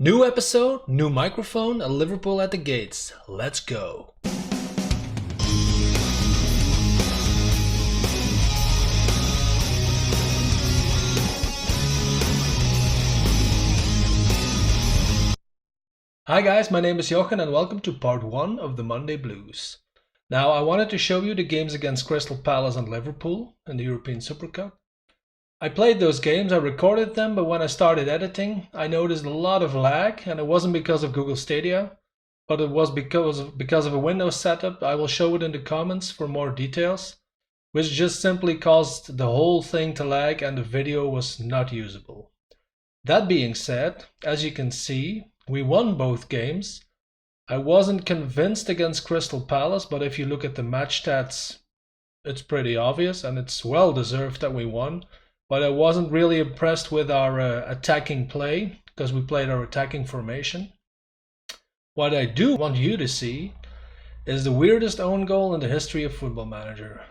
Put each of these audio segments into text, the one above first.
New episode, new microphone, and Liverpool at the gates. Let's go. Hi guys, my name is Jochen and welcome to part 1 of the Monday Blues. Now I wanted to show you the games against Crystal Palace and Liverpool in the European Super Cup. I played those games, I recorded them, but when I started editing, I noticed a lot of lag, and it wasn't because of Google Stadia, but it was because of a Windows setup. I will show it in the comments for more details, which just simply caused the whole thing to lag and the video was not usable. That being said, as you can see, we won both games. I wasn't convinced against Crystal Palace, but if you look at the match stats, it's pretty obvious, and it's well deserved that we won. But I wasn't really impressed with our attacking play, because we played our attacking formation. What I do want you to see is the weirdest own goal in the history of Football Manager.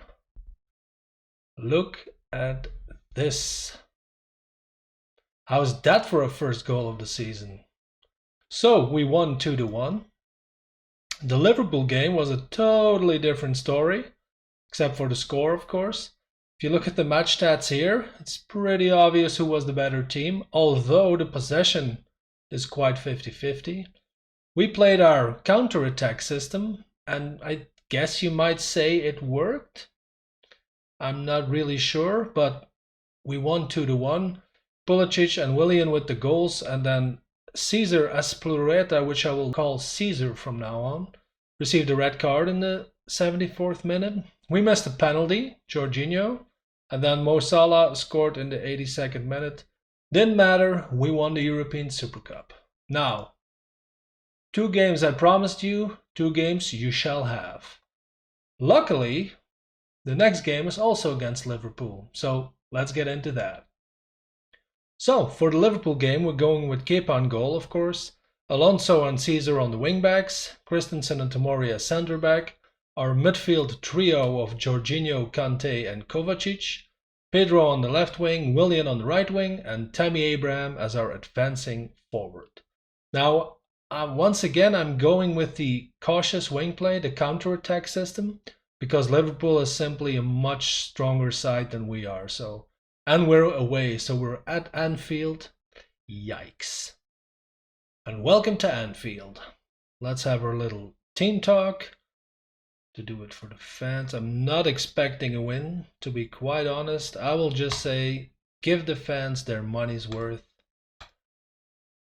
Look at this. How's that for a first goal of the season? So we won 2-1. The Liverpool game was a totally different story, except for the score, of course. If you look at the match stats here, it's pretty obvious who was the better team, although the possession is quite 50-50. We played our counter-attack system, and I guess you might say it worked. I'm not really sure, but we won 2-1. Pulisic and Willian with the goals, and then Cesar Azpilicueta, which I will call Caesar from now on, received a red card in the 74th minute. We missed a penalty, Jorginho. And then Mo Salah scored in the 82nd minute. Didn't matter, we won the European Super Cup. Now, 2 games I promised you, 2 games you shall have. Luckily, the next game is also against Liverpool, so let's get into that. So, for the Liverpool game, we're going with Kepa on goal, of course, Alonso and Caesar on the wing-backs, Christensen and Tomori as centre-back, our midfield trio of Jorginho, Kante and Kovacic, Pedro on the left wing, Willian on the right wing, and Tammy Abraham as our advancing forward. Now, once again, I'm going with the cautious wing play, the counter-attack system, because Liverpool is simply a much stronger side than we are. And we're away, so we're at Anfield. Yikes. And welcome to Anfield. Let's have our little team talk. To do it for the fans. I'm not expecting a win, to be quite honest. I will just say, give the fans their money's worth.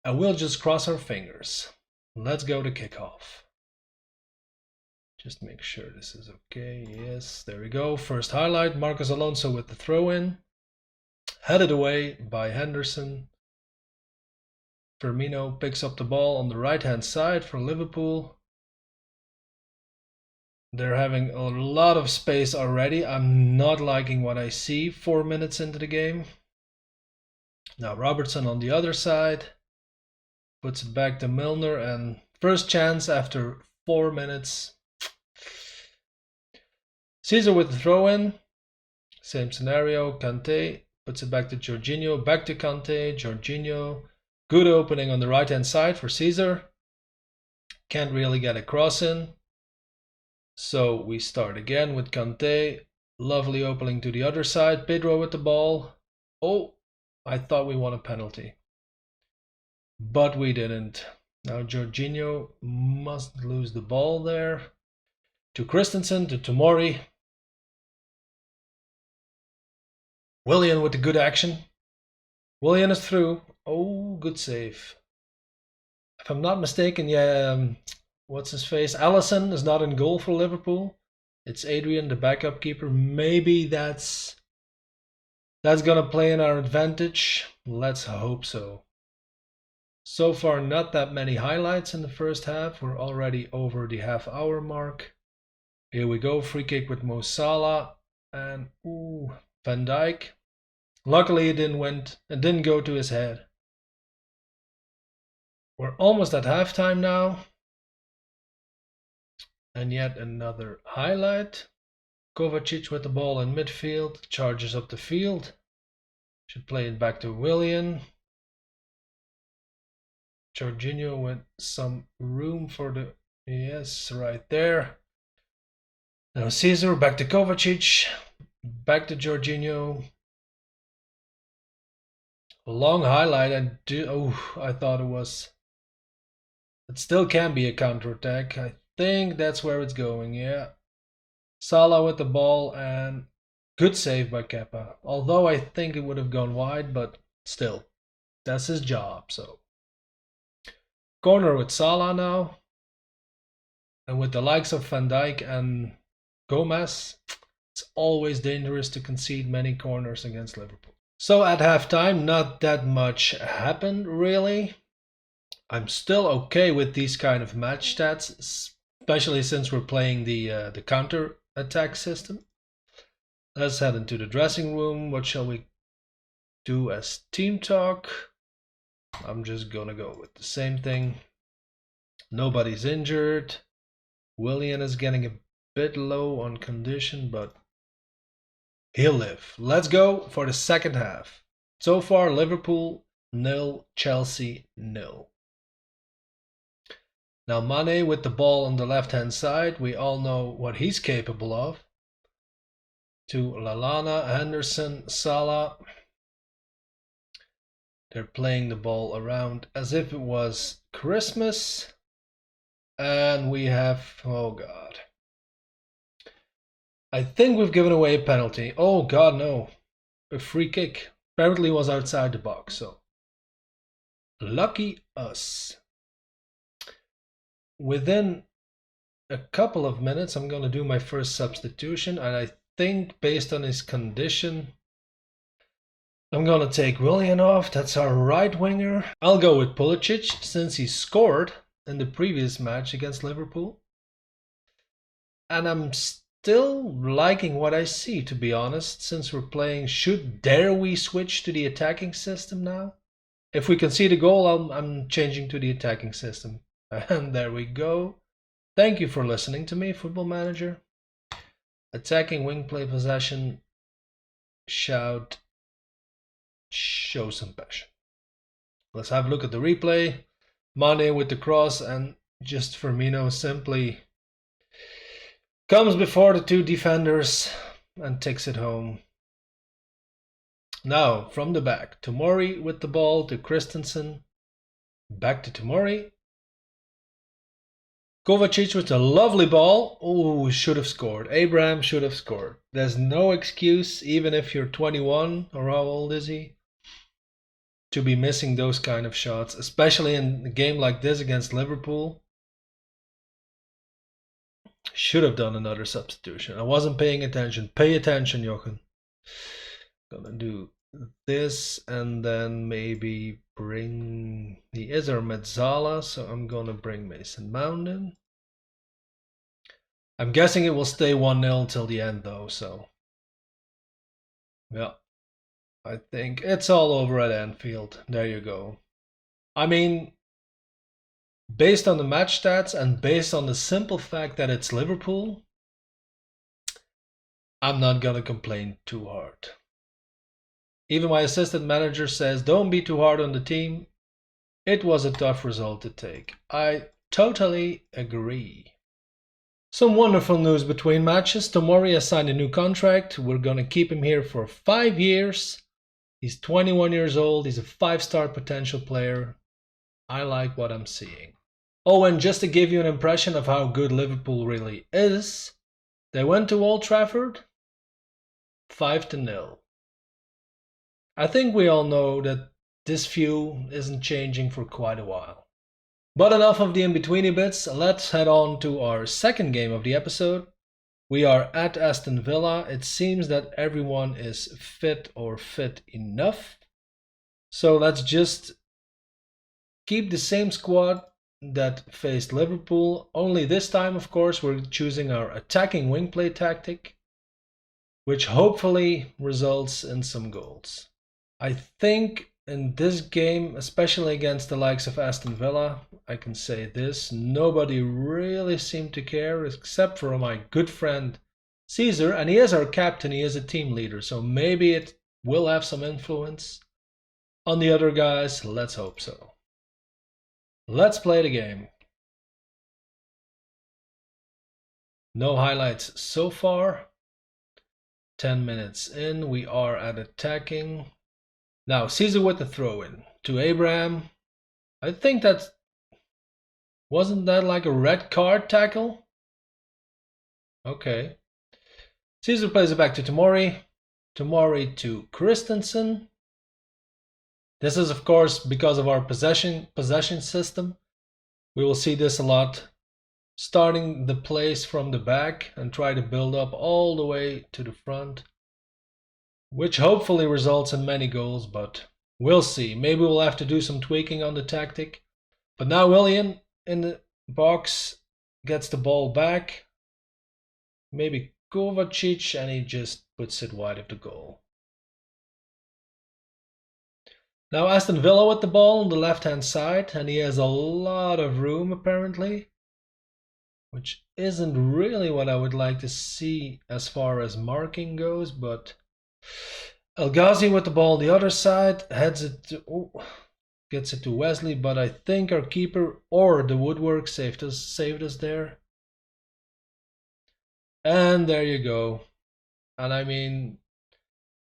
And we'll just cross our fingers. Let's go to kickoff. Just make sure this is okay. Yes, there we go. First highlight, Marcos Alonso with the throw-in. Headed away by Henderson. Firmino picks up the ball on the right-hand side for Liverpool. They're having a lot of space already. I'm not liking what I see 4 minutes into the game. Now Robertson on the other side. Puts it back to Milner and first chance after 4 minutes. Caesar with the throw-in. Same scenario. Kante puts it back to Jorginho. Back to Kante. Jorginho. Good opening on the right-hand side for Caesar. Can't really get a cross in. So we start again with Kante. Lovely opening to the other side. Pedro with the ball. Oh, I thought we won a penalty. But we didn't. Now Jorginho must lose the ball there. To Christensen, to Tomori. Willian with the good action. Willian is through. Oh, good save. If I'm not mistaken, what's his face? Alisson is not in goal for Liverpool. It's Adrian, the backup keeper. Maybe that's gonna play in our advantage. Let's hope so. So far, not that many highlights in the first half. We're already over the half-hour mark. Here we go. Free kick with Mo Salah and Van Dijk. Luckily, it didn't go to his head. We're almost at halftime now. And yet another highlight. Kovacic with the ball in midfield, charges up the field. Should play it back to Willian. Jorginho with some room for the... Yes, right there. Now Caesar, back to Kovacic. Back to Jorginho. A long highlight. I thought it was... It still can be a counter-attack. I think that's where it's going, yeah. Salah with the ball and good save by Kepa. Although I think it would have gone wide, but still, that's his job, so. Corner with Salah now. And with the likes of Van Dijk and Gomez, it's always dangerous to concede many corners against Liverpool. So at halftime, not that much happened, really. I'm still okay with these kind of match stats, especially since we're playing the counter-attack system. Let's head into the dressing room. What shall we do as team talk? I'm just gonna go with the same thing. Nobody's injured. Willian is getting a bit low on condition, but he'll live. Let's go for the second half. So far, Liverpool 0, Chelsea 0. Now Mane with the ball on the left-hand side. We all know what he's capable of. To Lallana, Henderson, Salah. They're playing the ball around as if it was Christmas. And we have... Oh, God. I think we've given away a penalty. Oh, God, no. A free kick. Apparently was outside the box, so... Lucky us. Within a couple of minutes, I'm going to do my first substitution, and I think based on his condition, I'm going to take Willian off. That's our right winger. I'll go with Pulisic since he scored in the previous match against Liverpool. And I'm still liking what I see, to be honest, since we're playing. Dare we switch to the attacking system now? If we concede a goal, I'm changing to the attacking system. And there we go. Thank you for listening to me, Football Manager. Attacking wing play possession. Shout. Show some passion. Let's have a look at the replay. Mane with the cross and just Firmino simply comes before the two defenders and takes it home. Now, from the back, Tomori with the ball to Christensen. Back to Tomori. Kovacic with a lovely ball. Oh, should have scored. Abraham should have scored. There's no excuse, even if you're 21, or how old is he, to be missing those kind of shots, especially in a game like this against Liverpool. Should have done another substitution. I wasn't paying attention. Pay attention, Jochen. Gonna do this and then maybe bring... He is our Mezzala, so I'm gonna bring Mason Mount in. I'm guessing it will stay 1-0 till the end though, so... Yeah. I think it's all over at Anfield. There you go. I mean, based on the match stats and based on the simple fact that it's Liverpool, I'm not gonna complain too hard. Even my assistant manager says, don't be too hard on the team. It was a tough result to take. I totally agree. Some wonderful news between matches. Tomori has signed a new contract. We're going to keep him here for 5 years. He's 21 years old. He's a 5-star potential player. I like what I'm seeing. Oh, and just to give you an impression of how good Liverpool really is, they went to Old Trafford 5-0. I think we all know that this view isn't changing for quite a while. But enough of the in-betweeny bits, let's head on to our second game of the episode. We are at Aston Villa. It seems that everyone is fit or fit enough. So let's just keep the same squad that faced Liverpool. Only this time, of course, we're choosing our attacking wing play tactic, which hopefully results in some goals. I think in this game, especially against the likes of Aston Villa, I can say this, nobody really seemed to care except for my good friend Caesar, and he is our captain, he is a team leader, so maybe it will have some influence on the other guys, let's hope so. Let's play the game. No highlights so far. 10 minutes in, we are at attacking. Now, Caesar with the throw-in to Abraham. I think that... Wasn't that like a red card tackle? Okay. Caesar plays it back to Tomori. Tomori to Christensen. This is, of course, because of our possession system. We will see this a lot. Starting the plays from the back and try to build up all the way to the front, which hopefully results in many goals, but we'll see. Maybe we'll have to do some tweaking on the tactic. But now Willian in the box gets the ball back. Maybe Kovacic, and he just puts it wide of the goal. Now Aston Villa with the ball on the left-hand side, and he has a lot of room apparently, which isn't really what I would like to see as far as marking goes, but El Ghazi with the ball on the other side, heads it to, gets it to Wesley, but I think our keeper or the woodwork saved us there. And there you go. And I mean,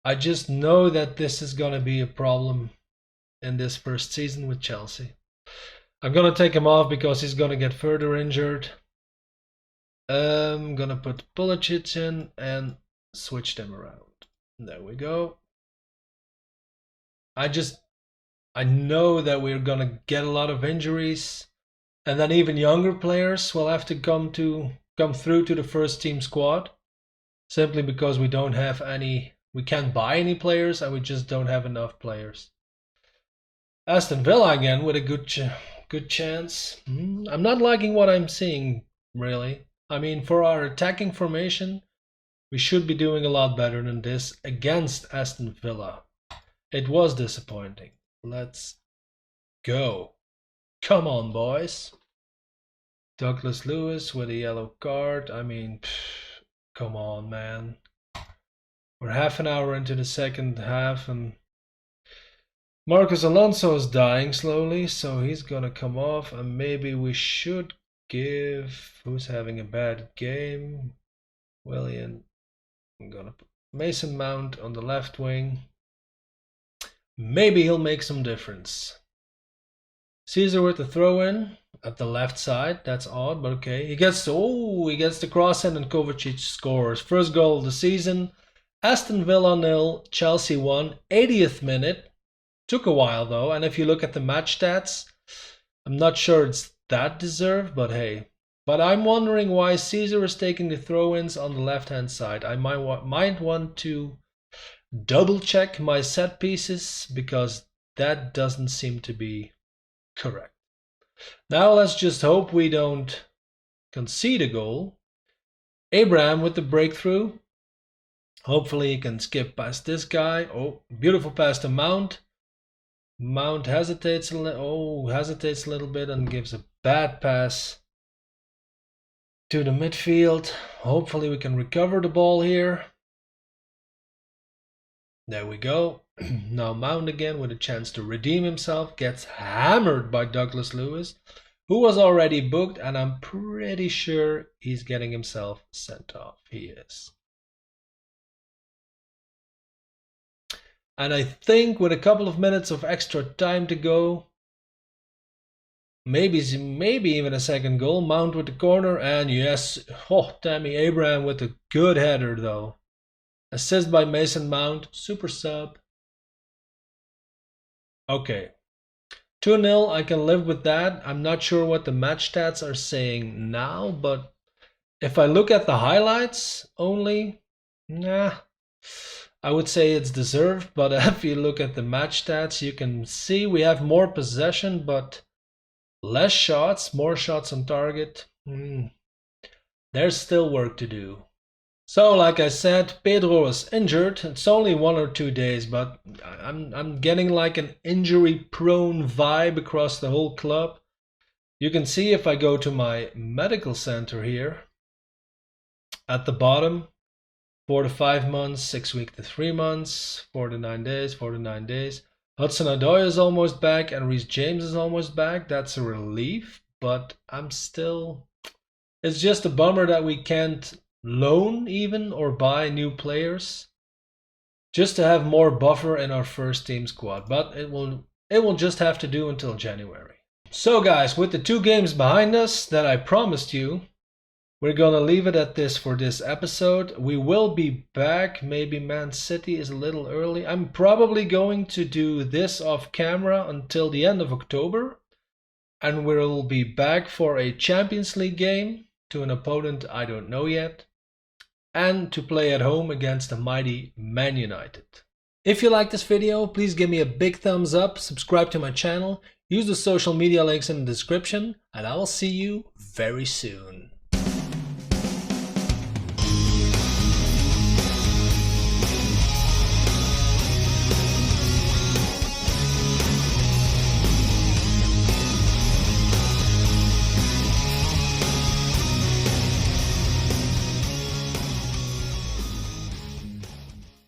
I just know that this is going to be a problem in this first season with Chelsea. I'm going to take him off because he's going to get further injured. I'm going to put Pulisic in and switch them around. There we go. I know that we're going to get a lot of injuries, and then even younger players will have to come through to the first team squad, simply because we don't have any, we can't buy any players, and we just don't have enough players. Aston Villa again with a good chance. I'm not liking what I'm seeing, really. I mean, for our attacking formation, we should be doing a lot better than this against Aston Villa. It was disappointing. Let's go. Come on, boys. Douglas Lewis with a yellow card. I mean, come on, man. We're half an hour into the second half, and Marcos Alonso is dying slowly, so he's gonna come off, and maybe we should give... Who's having a bad game? Willian. I'm gonna put Mason Mount on the left wing. Maybe he'll make some difference. Caesar with the throw-in at the left side. That's odd, but okay. He gets the cross in and Kovacic scores. First goal of the season. Aston Villa 0, Chelsea 1. 80th minute. Took a while though, and if you look at the match stats, I'm not sure it's that deserved, but hey. But I'm wondering why Caesar is taking the throw-ins on the left-hand side. I might want to double check my set pieces, because that doesn't seem to be correct. Now let's just hope we don't concede a goal. Abraham with the breakthrough. Hopefully he can skip past this guy. Oh, beautiful pass to Mount. Mount hesitates a little bit and gives a bad pass to the midfield. Hopefully we can recover the ball here. There we go. Now Mount again with a chance to redeem himself. Gets hammered by Douglas Lewis, who was already booked, and I'm pretty sure he's getting himself sent off. He is. And I think with a couple of minutes of extra time to go, maybe even a second goal. Mount with the corner, and yes, Tammy Abraham with a good header though. Assist by Mason Mount, super sub. Okay, 2-0, I can live with that. I'm not sure what the match stats are saying now, but if I look at the highlights only, I would say it's deserved. But if you look at the match stats, you can see we have more possession, but less shots, more shots on target. There's still work to do. So, like I said, Pedro is injured. It's only 1 or 2 days, but I'm getting like an injury-prone vibe across the whole club. You can see if I go to my medical center here, at the bottom, 4 to 5 months, 6 weeks to 3 months, 4 to 9 days, 4 to 9 days. Hudson-Odoi is almost back and Reece James is almost back. That's a relief, but it's just a bummer that we can't loan even or buy new players just to have more buffer in our first team squad, but it will just have to do until January. So guys, with the 2 games behind us that I promised you, we're gonna leave it at this for this episode. We will be back. Maybe Man City is a little early. I'm probably going to do this off camera until the end of October. And we'll be back for a Champions League game to an opponent I don't know yet. And to play at home against the mighty Man United. If you like this video, please give me a big thumbs up, subscribe to my channel, use the social media links in the description, and I will see you very soon.